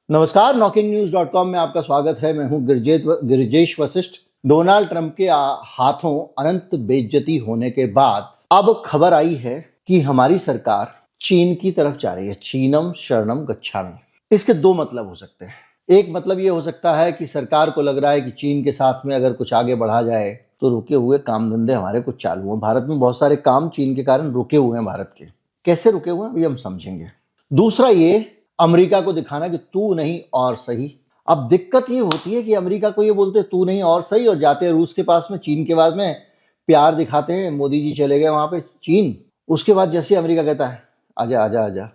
नमस्कार, नॉकिंगन्यूज.com में आपका स्वागत है। मैं हूं गिरिजेश वशिष्ठ। डोनाल्ड ट्रंप के हाथों अनंत बेइज्जती होने के बाद अब खबर आई है कि हमारी सरकार चीन की तरफ जा रही है। चीनम शरणम गच्छामि। इसके दो मतलब हो सकते हैं। एक मतलब ये हो सकता है कि सरकार को लग रहा है कि चीन के साथ में अगर कुछ आगे बढ़ा जाए तो रुके हुए काम धंधे हमारे कुछ चालू हों। भारत में बहुत सारे काम चीन के कारण रुके हुए हैं। भारत के कैसे रुके हुए हैं अभी हम समझेंगे। दूसरा ये अमेरिका को दिखाना कि तू नहीं और सही। अब दिक्कत ये होती है कि अमेरिका को ये बोलते तू नहीं और सही और जाते हैं रूस के पास में, चीन के बाद में प्यार दिखाते हैं। मोदी जी चले गए वहां पे चीन। उसके बाद जैसे अमेरिका कहता है आजा आजा आजा,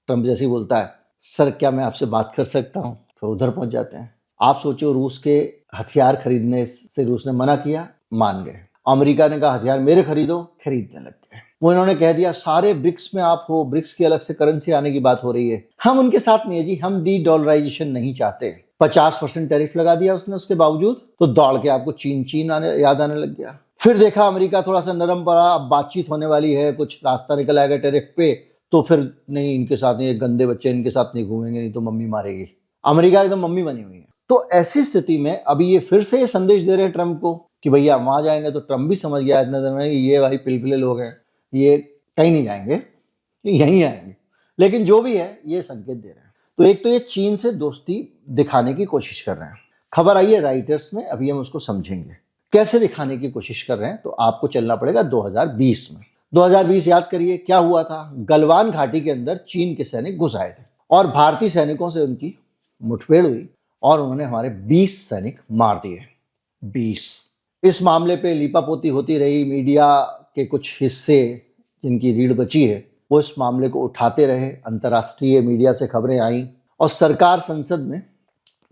ट्रंप जैसे ही बोलता है सर क्या मैं आपसे बात कर सकता हूँ, फिर उधर पहुंच जाते हैं। आप सोचो, रूस के हथियार खरीदने से रूस ने मना किया, मान गए। अमेरिका ने कहा हथियार मेरे खरीदो, खरीदने लग गए। वो इन्होंने कह दिया सारे ब्रिक्स में आप हो, ब्रिक्स की अलग से करेंसी आने की बात हो रही है। हम उनके साथ नहीं है जी, हम डी डॉलराइजेशन नहीं चाहते। 50% टैरिफ लगा दिया उसने, उसके बावजूद तो दौड़ के आपको चीन याद आने लग गया। फिर देखा अमेरिका थोड़ा सा नरम पड़ा, अब बातचीत होने वाली है, कुछ रास्ता निकल आएगा टैरिफ पे, तो फिर नहीं इनके साथ नहीं, गंदे बच्चे इनके साथ नहीं घूमेंगे, नहीं तो मम्मी मारेगी। अमेरिका एकदम मम्मी बनी हुई है। तो ऐसी स्थिति में अभी ये फिर से ये संदेश दे रहे हैं ट्रंप को कि भैया वहां जाएंगे। तो ट्रंप भी समझ गया इतने दिन में कि ये भाई पिलपिले लोग हैं, ये कहीं नहीं जाएंगे, यहीं आएंगे। लेकिन जो भी है ये संकेत दे रहे हैं। तो एक तो ये चीन से दोस्ती दिखाने की कोशिश कर रहे हैं। खबर आई है राइटर्स में, अभी हम उसको समझेंगे कैसे दिखाने की कोशिश कर रहे हैं। तो आपको चलना पड़ेगा 2020 में। 2020 याद करिए क्या हुआ था। गलवान घाटी के अंदर चीन के सैनिक घुस आए थे और भारतीय सैनिकों से उनकी मुठभेड़ हुई और उन्होंने हमारे 20 सैनिक मार दिए। 20। इस मामले पे लीपापोती होती रही। मीडिया के कुछ हिस्से जिनकी रीढ़ बची है वो इस मामले को उठाते रहे। अंतर्राष्ट्रीय मीडिया से खबरें आई और सरकार संसद में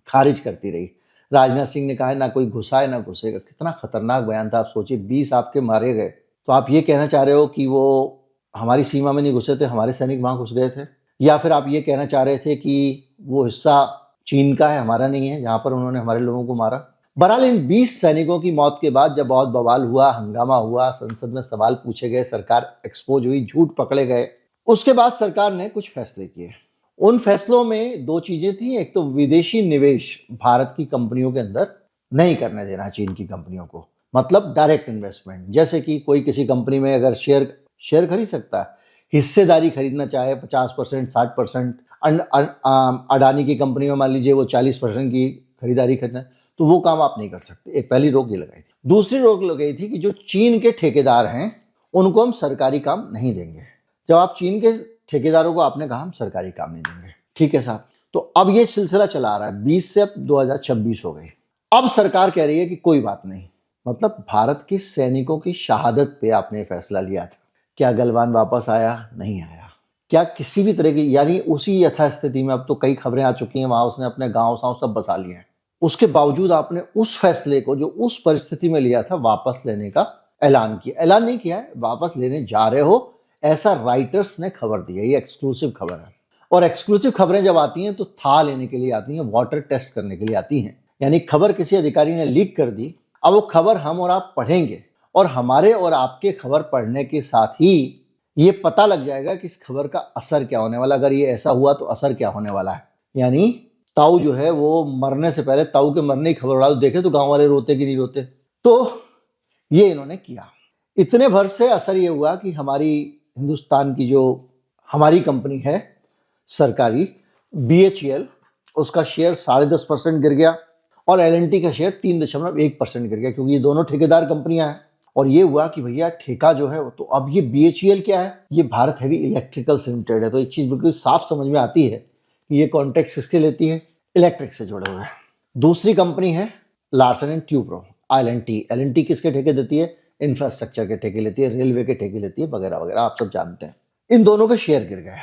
खारिज करती रही। राजनाथ सिंह ने कहा ना कोई घुसा है ना घुसेगा। कितना खतरनाक बयान था। आप सोचिए 20 आपके मारे गए, तो आप ये कहना चाह रहे हो कि वो हमारी सीमा में नहीं घुसे थे, हमारे सैनिक वहां घुस गए थे? या फिर आप ये कहना चाह रहे थे कि वो हिस्सा चीन का है, हमारा नहीं है, जहां पर उन्होंने हमारे लोगों को मारा? बहरहाल इन 20 सैनिकों की मौत के बाद जब बहुत बवाल हुआ, हंगामा हुआ, संसद में सवाल पूछे गए, सरकार एक्सपोज हुई, झूठ पकड़े गए, उसके बाद सरकार ने कुछ फैसले किए। उन फैसलों में दो चीजें थी। एक तो विदेशी निवेश भारत की कंपनियों के अंदर नहीं करने देना चीन की कंपनियों को, मतलब डायरेक्ट इन्वेस्टमेंट। जैसे कि कोई किसी कंपनी में अगर शेयर खरीद सकता है, हिस्सेदारी खरीदना चाहे 50%, 60%, अडानी की कंपनी में मान लीजिए वो 40% की खरीदारी करना, तो वो काम आप नहीं कर सकते। एक पहली रोक ये लगाई थी। दूसरी रोक लगाई थी कि जो चीन के ठेकेदार हैं उनको हम सरकारी काम नहीं देंगे। जब आप चीन के ठेकेदारों को आपने कहा हम सरकारी काम नहीं देंगे, ठीक है साहब। तो अब ये सिलसिला चला आ रहा है। 20 से अब 2026 हो गई। अब सरकार कह रही है कि कोई बात नहीं, मतलब भारत के सैनिकों की शहादत पे आपने फैसला लिया था। क्या गलवान वापस आया? नहीं आया। क्या किसी भी तरह की, यानी उसी यथास्थिति में, अब तो कई खबरें आ चुकी हैं, वहां उसने अपने गांव साँव सब बसा लिए हैं। उसके बावजूद आपने उस फैसले को जो उस परिस्थिति में लिया था वापस लेने का ऐलान किया। ऐलान नहीं किया है, वापस लेने जा रहे हो, ऐसा राइटर्स ने खबर दी है। ये एक्सक्लूसिव खबर है। और एक्सक्लूसिव खबरें जब आती हैं तो था लेने के लिए आती हैं, वाटर टेस्ट करने के लिए आती हैं। यानी खबर किसी अधिकारी ने लीक कर दी, अब वो खबर हम और आप पढ़ेंगे और हमारे और आपके खबर पढ़ने के साथ ही ये पता लग जाएगा कि इस खबर का असर क्या होने वाला। अगर ये ऐसा हुआ तो असर क्या होने वाला है। यानी ताऊ जो है वो मरने से पहले, ताऊ के मरने की खबर उड़ा देखे तो गांव वाले रोते कि नहीं रोते। तो ये इन्होंने किया। इतने भर से असर ये हुआ कि हमारी हिंदुस्तान की जो हमारी कंपनी है सरकारी BHEL, उसका शेयर 10.5% गिर गया और L&T का शेयर 3.1% गिर गया, क्योंकि ये दोनों ठेकेदार कंपनियां हैं। और ये हुआ कि भैया ठेका जो है, तो अब ये BHEL क्या है? ये भारत हैवी इलेक्ट्रिकल्स लिमिटेड है। तो एक चीज बिल्कुल साफ समझ में आती है कि ये कॉन्ट्रैक्ट किसके लेती है? इलेक्ट्रिक से जुड़े हुए। दूसरी कंपनी है Larsen and Toubro, L&T। L&T किसके ठेके देती है? इंफ्रास्ट्रक्चर के ठेके लेती है, रेलवे के ठेके लेती है, वगैरह वगैरह, आप सब जानते हैं। इन दोनों के शेयर गिर गए।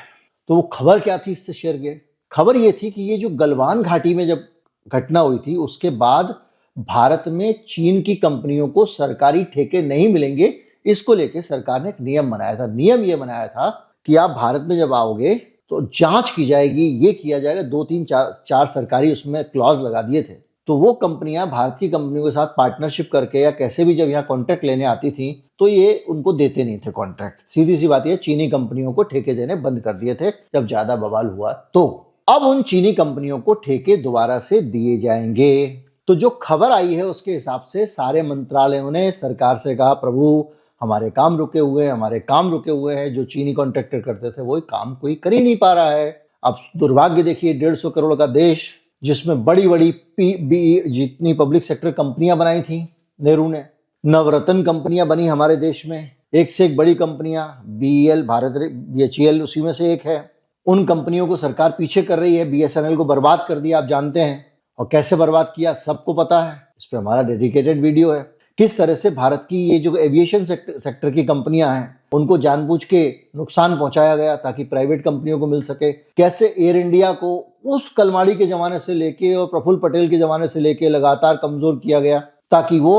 तो वो खबर क्या थी इससे शेयर गिरे? खबर ये थी कि ये जो गलवान घाटी में जब घटना हुई थी उसके बाद भारत में चीन की कंपनियों को सरकारी ठेके नहीं मिलेंगे। इसको लेके सरकार ने एक नियम बनाया था। नियम ये बनाया था कि आप भारत में जब आओगे तो जांच की जाएगी, ये किया जाएगा। 2 3 4 सरकारी उसमें क्लॉज लगा दिए थे। तो वो कंपनियां भारत की कंपनियों के साथ पार्टनरशिप करके या कैसे भी जब यहाँ कॉन्ट्रैक्ट लेने आती थी तो ये उनको देते नहीं थे कॉन्ट्रैक्ट। सीधी सी बात है, चीनी कंपनियों को ठेके देने बंद कर दिए थे जब ज्यादा बवाल हुआ। तो अब उन चीनी कंपनियों को ठेके दोबारा से दिए जाएंगे। तो जो खबर आई है उसके हिसाब से सारे मंत्रालयों ने सरकार से कहा, प्रभु हमारे काम रुके हुए हैं। जो चीनी कॉन्ट्रैक्टर करते थे वो काम कोई कर ही नहीं पा रहा है। अब दुर्भाग्य देखिए, 150 करोड़ का देश जिसमें बड़ी बड़ी जितनी पब्लिक सेक्टर कंपनियां बनाई थी नेहरू ने, नवरत्न कंपनियां बनी हमारे देश में, एक से एक बड़ी कंपनियां, BEL भारत BHEL उसी में से एक है। उन कंपनियों को सरकार पीछे कर रही है। BSNL को बर्बाद कर दिया, आप जानते हैं, और कैसे बर्बाद किया सबको पता है। इस पे हमारा डेडिकेटेड वीडियो है। किस तरह से भारत की ये जो एविएशन सेक्टर की कंपनियां हैं उनको जानबूझ के नुकसान पहुंचाया गया ताकि प्राइवेट कंपनियों को मिल सके। कैसे एयर इंडिया को उस कलमाड़ी के जमाने से लेके और प्रफुल्ल पटेल के जमाने से लेके लगातार कमजोर किया गया ताकि वो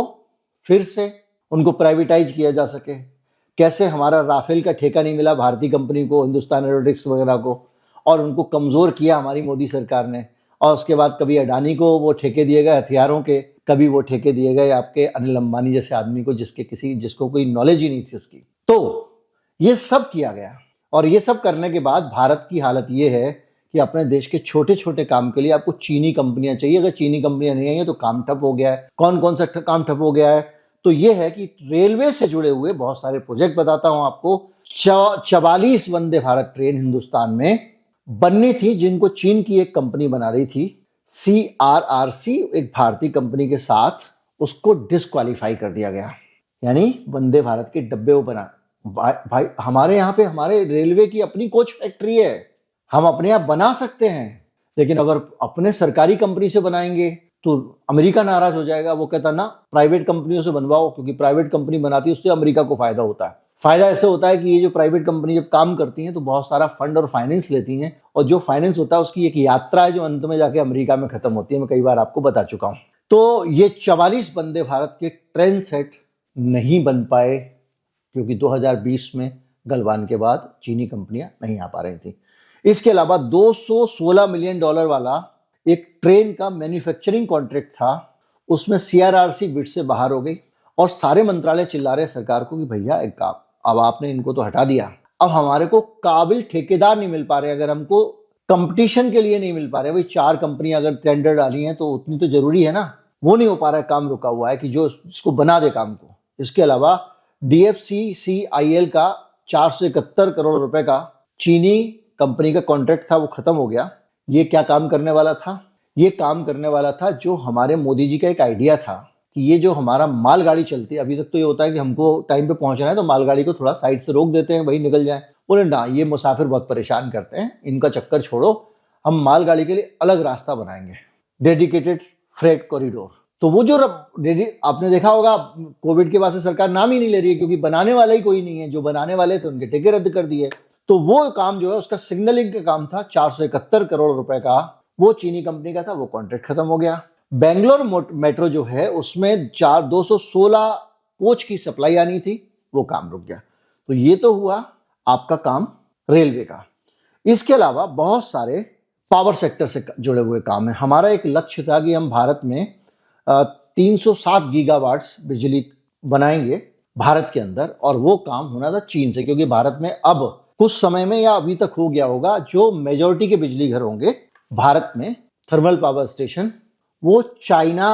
फिर से उनको प्राइवेटाइज किया जा सके। कैसे हमारा राफेल का ठेका नहीं मिला भारतीय कंपनी को, हिंदुस्तान एरोनॉटिक्स वगैरह को, और उनको कमजोर किया हमारी मोदी सरकार ने। और उसके बाद कभी अडानी को वो ठेके दिए गए हथियारों के, कभी वो ठेके दिए गए आपके अनिल अंबानी जैसे आदमी को जिसको कोई नॉलेज ही नहीं थी उसकी। तो ये सब किया गया, और ये सब करने के बाद भारत की हालत ये है कि अपने देश के छोटे छोटे काम के लिए आपको चीनी कंपनियां चाहिए। अगर चीनी कंपनियां नहीं आई तो काम ठप हो गया है। कौन कौन सा काम ठप हो गया है? तो ये है कि रेलवे से जुड़े हुए बहुत सारे प्रोजेक्ट बताता हूं आपको। 44 वंदे भारत ट्रेन हिंदुस्तान में बननी थी, जिनको चीन की एक कंपनी बना रही थी, CRRC, एक भारतीय कंपनी के साथ उसको डिस्क्वालीफाई कर दिया गया। यानी वंदे भारत के डब्बे वो बना, भाई हमारे यहाँ पे हमारे रेलवे की अपनी कोच फैक्ट्री है, हम अपने आप बना सकते हैं, लेकिन अगर अपने सरकारी कंपनी से बनाएंगे तो अमेरिका नाराज हो जाएगा। वो कहता ना प्राइवेट कंपनियों से बनवाओ, क्योंकि प्राइवेट कंपनी बनाती है उससे अमेरिका को फायदा होता है। फायदा ऐसे होता है कि ये जो प्राइवेट कंपनी जब काम करती हैं तो बहुत सारा फंड और फाइनेंस लेती हैं, और जो फाइनेंस होता है उसकी एक यात्रा है जो अंत में जाके अमेरिका में खत्म होती है। मैं कई बार आपको बता चुका हूं। तो ये 44 वंदे भारत के ट्रेन सेट नहीं बन पाए क्योंकि 2020 में गलवान के बाद चीनी कंपनियां नहीं आ पा रही थी। इसके अलावा $216 मिलियन वाला एक ट्रेन का मैन्युफैक्चरिंग कॉन्ट्रैक्ट था, उसमें CRRC बिड से बाहर हो गई, और सारे मंत्रालय चिल्ला रहे सरकार को कि भैया एक काम, अब आपने इनको तो हटा दिया, अब हमारे को काबिल ठेकेदार नहीं मिल पा रहे। अगर हमको कंपटीशन के लिए नहीं मिल पा रहे, भाई 4 कंपनियां अगर टेंडर डाली हैं तो उतनी तो जरूरी है ना, वो नहीं हो पा रहा है, काम रुका हुआ है कि जो इसको बना दे काम को। इसके अलावा DFCCIL का 471 करोड़ रुपए का चीनी कंपनी का कॉन्ट्रैक्ट था, वो खत्म हो गया। ये क्या काम करने वाला था? ये काम करने वाला था जो हमारे मोदी जी का एक आइडिया था कि ये जो हमारा मालगाड़ी चलती है, अभी तक तो ये होता है कि हमको टाइम पे पहुंचना है तो मालगाड़ी को थोड़ा साइड से रोक देते हैं, भाई निकल जाए। बोले ना, ये मुसाफिर बहुत परेशान करते हैं, इनका चक्कर छोड़ो, हम मालगाड़ी के लिए अलग रास्ता बनाएंगे, डेडिकेटेड फ्रेट कॉरिडोर। तो वो जो आपने देखा होगा कोविड के बाद से सरकार नाम ही नहीं ले रही है, क्योंकि बनाने वाला ही कोई नहीं है। जो बनाने वाले थे उनके टिकट रद्द कर दिए। तो वो काम जो है उसका सिग्नलिंग का काम था, 471 करोड़ रुपए का, वो चीनी कंपनी का था, वो कॉन्ट्रैक्ट खत्म हो गया। बेंगलोर मेट्रो जो है उसमें 216 कोच की सप्लाई आनी थी, वो काम रुक गया। तो ये तो हुआ आपका काम रेलवे का। इसके अलावा बहुत सारे पावर सेक्टर से जुड़े हुए काम है। हमारा एक लक्ष्य था कि हम भारत में 307 गीगावाट्स बिजली बनाएंगे भारत के अंदर, और वो काम होना था चीन से, क्योंकि भारत में अब कुछ समय में या अभी तक हो गया होगा, जो मेजॉरिटी के बिजली घर होंगे भारत में थर्मल पावर स्टेशन, वो चाइना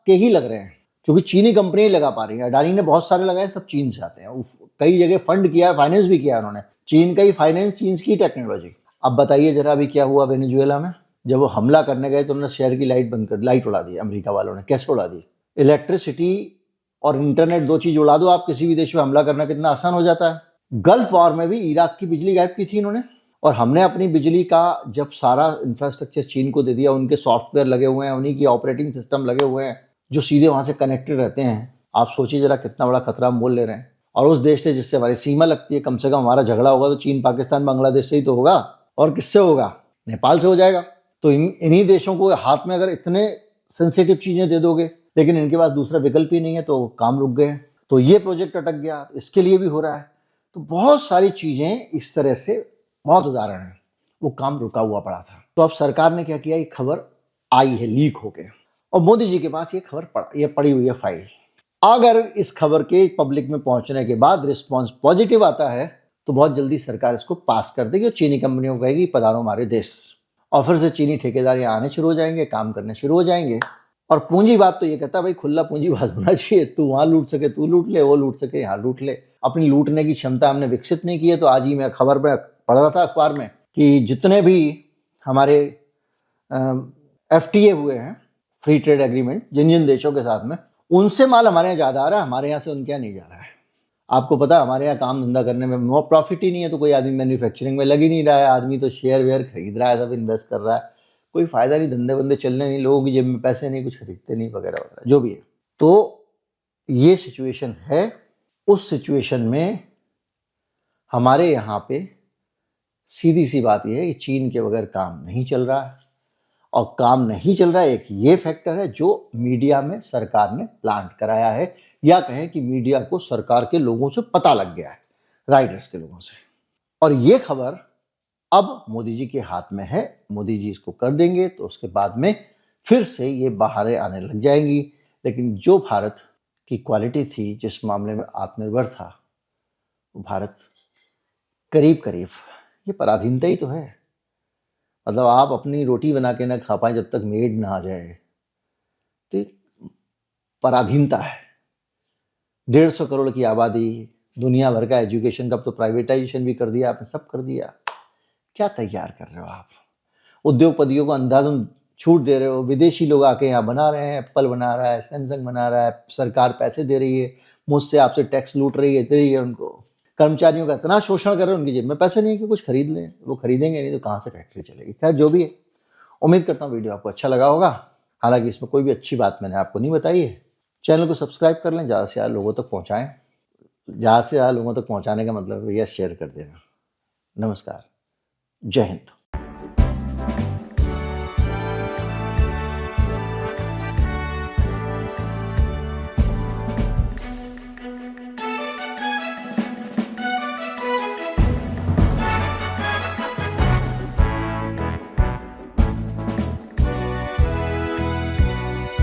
के ही लग रहे हैं, क्योंकि चीनी कंपनी लगा पा रही है। अडानी ने बहुत सारे लगाए, सब चीन से आते हैं। कई जगह फंड किया है, फाइनेंस भी किया है उन्होंने, चीन का ही फाइनेंस, चीन की टेक्नोलॉजी। अब बताइए जरा अभी क्या हुआ वेनेजुएला में? जब वो हमला करने गए तो उन्होंने शहर की लाइट उड़ा दी अमेरिका वालों ने। कैसे उड़ा दी? इलेक्ट्रिसिटी और इंटरनेट, 2 चीज उड़ा दो आप, किसी भी देश में हमला करना कितना आसान हो जाता है। गल्फ वॉर में भी इराक की बिजली गायब की थी इन्होंने, और हमने अपनी बिजली का जब सारा इंफ्रास्ट्रक्चर चीन को दे दिया, उनके सॉफ्टवेयर लगे हुए हैं, उन्हीं की ऑपरेटिंग सिस्टम लगे हुए हैं जो सीधे वहां से कनेक्टेड रहते हैं। आप सोचिए जरा कितना बड़ा खतरा हम मोल ले रहे हैं। और उस देश से जिससे हमारी सीमा लगती है, कम से कम हमारा झगड़ा होगा तो चीन, पाकिस्तान, बांग्लादेश से ही तो होगा, और किससे होगा? नेपाल से हो जाएगा। तो इन्हीं देशों को हाथ में अगर इतने सेंसिटिव चीजें दे दोगे, लेकिन इनके पास दूसरा विकल्प ही नहीं है, तो काम रुक गए। तो ये प्रोजेक्ट अटक गया, इसके लिए भी हो रहा है। तो बहुत सारी चीजें इस तरह से, बहुत उदाहरण है, वो काम रुका हुआ पड़ा था। तो अब सरकार ने क्या किया, ये खबर आई है लीक होके, और मोदी जी के पास ये खबर ये पड़ी हुई है फाइल। अगर इस खबर के पब्लिक में पहुंचने के बाद रिस्पॉन्स पॉजिटिव आता है तो बहुत जल्दी सरकार इसको पास कर देगी और चीनी कंपनियों को कहेगी पधारो हमारे देश। और फिर से चीनी ठेकेदार यहाँ आने शुरू हो जाएंगे, काम करने शुरू हो जाएंगे। और पूंजीवाद तो ये कहता है भाई खुला पूंजीवाद होना चाहिए, तू वहाँ लूट सके तू लूट ले, वो लूट सके यहाँ लूट ले। अपनी लूटने की क्षमता हमने विकसित नहीं की है। तो आज ही मैं खबर में पढ़ रहा था अखबार में कि जितने भी हमारे FTA हुए हैं, फ्री ट्रेड एग्रीमेंट, जिन जिन देशों के साथ में, उनसे माल हमारे यहाँ ज़्यादा आ रहा है, हमारे यहाँ से उनके यहाँ नहीं जा रहा है। आपको पता है हमारे यहाँ काम धंधा करने में नो प्रॉफिट ही नहीं है, तो कोई आदमी मैन्युफैक्चरिंग में लग ही नहीं रहा है। आदमी तो शेयर वेयर खरीद रहा है, सब इन्वेस्ट कर रहा है, कोई फायदा नहीं, धंधे बंदे चलने नहीं, लोगों की जेब में पैसे नहीं, कुछ खरीदते नहीं, वगैरह वगैरह जो भी है। तो ये सिचुएशन है। उस सिचुएशन में हमारे यहाँ पे सीधी सी बात यह है कि चीन के बगैर काम नहीं चल रहा है। और काम नहीं चल रहा है, एक ये फैक्टर है जो मीडिया में सरकार ने प्लांट कराया है, या कहें कि मीडिया को सरकार के लोगों से पता लग गया है, राइटर्स के लोगों से। और ये खबर अब मोदी जी के हाथ में है। मोदी जी इसको कर देंगे तो उसके बाद में फिर से ये बाहरें आने लग जाएंगी। लेकिन जो भारत की क्वालिटी थी, जिस मामले में आत्मनिर्भर था, वो भारत करीब करीब ये पराधीनता ही तो है। मतलब आप अपनी रोटी बना के ना खा पाए जब तक मेड ना आ जाए, तो पराधीनता है। 150 करोड़ की आबादी, दुनिया भर का एजुकेशन का तो प्राइवेटाइजेशन भी कर दिया आपने, सब कर दिया। क्या तैयार कर रहे हो आप? उद्योगपतियों को अंधाधुंध छूट दे रहे हो। विदेशी लोग आके यहाँ बना रहे हैं, एप्पल बना रहा है, सैमसंग बना रहा है, सरकार पैसे दे रही है, मुझसे आपसे टैक्स लूट रही है, दे रही है उनको। कर्मचारियों का इतना शोषण कर रहे हैं, उनकी जेब में पैसे नहीं है कि कुछ खरीद लें। वो खरीदेंगे नहीं तो कहाँ से फैक्ट्री चलेगी। खैर जो भी है, उम्मीद करता हूँ वीडियो आपको अच्छा लगा होगा। हालांकि इसमें कोई भी अच्छी बात मैंने आपको नहीं बताई है। चैनल को सब्सक्राइब कर लें, ज़्यादा से ज़्यादा लोगों तक पहुँचाएँ। ज़्यादा से ज़्यादा लोगों तक पहुँचाने का मतलब भैया शेयर कर देना। नमस्कार, जय हिंद।